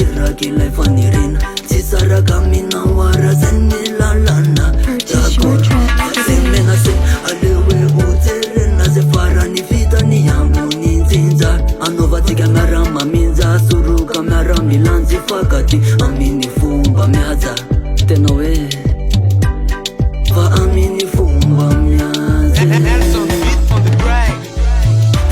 tanteraky ilay fanirina tsy saraka minawara zay nilalana semena se aleo hoe hojerena zay farany vitany ambony njinja anaovatsika miara maminja soroka miara milanjy fakaty aminy fomba mihaja tena hoe fa aminy fomba mihaja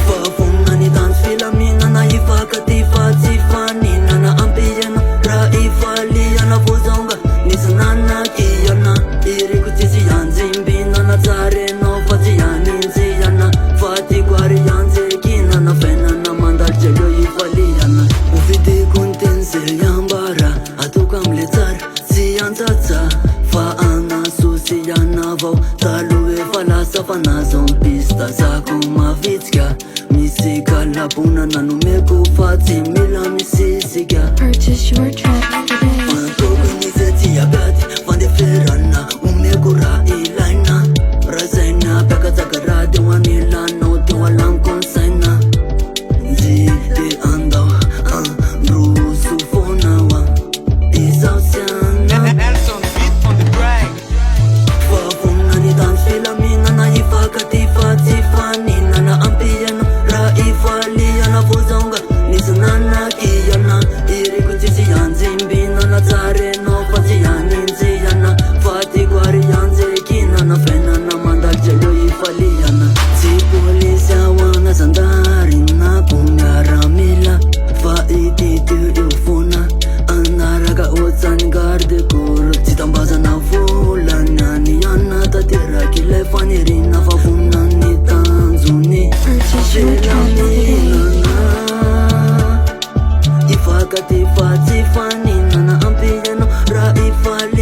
fa fonany dance filaminana ifakaty fa tsy faninana ampihana raha ifaliana vozaonga nisy nanakiyana iriko tsisy anjimbinana tsarenao fa tsy aninjiana fa tiako ary anjekinana fainana mandaitra leo ifaliana ovidiko ny teny zay ambara ataoko amle tsara tsy antsatsa fa anasosiana vao taloha efa lasa fa nazompista zako mavitsika misy kalabona nanomeko fa tsy mila misisika Purchase your track today. Antoko nisy tsy abiaty fandeferana omeko raha ilaina raha zaina piakatsaka raha teo anilanao teo alankonsaina nzy te andao androso fonawa izao siana fa fonany dance filaminana ifakaty fa tsy faninana ampihana raha ifaliana vozaonga nisy nanakiyana iriko tsisy anjimbinana tsarenao fa tsy aninjiana fa tiako ary anjekinana fainana mandaitra leo ifaliana tsy polisy ahoana zandarinako miaramila fa ity teo eo fona anaraka ohatsany garde corps tsy tambazana volany aniana tanteraky ilay fanirina fa vonany tanjony Purchase your track today. ifakaty fa tsy faninana ampihana raha ifali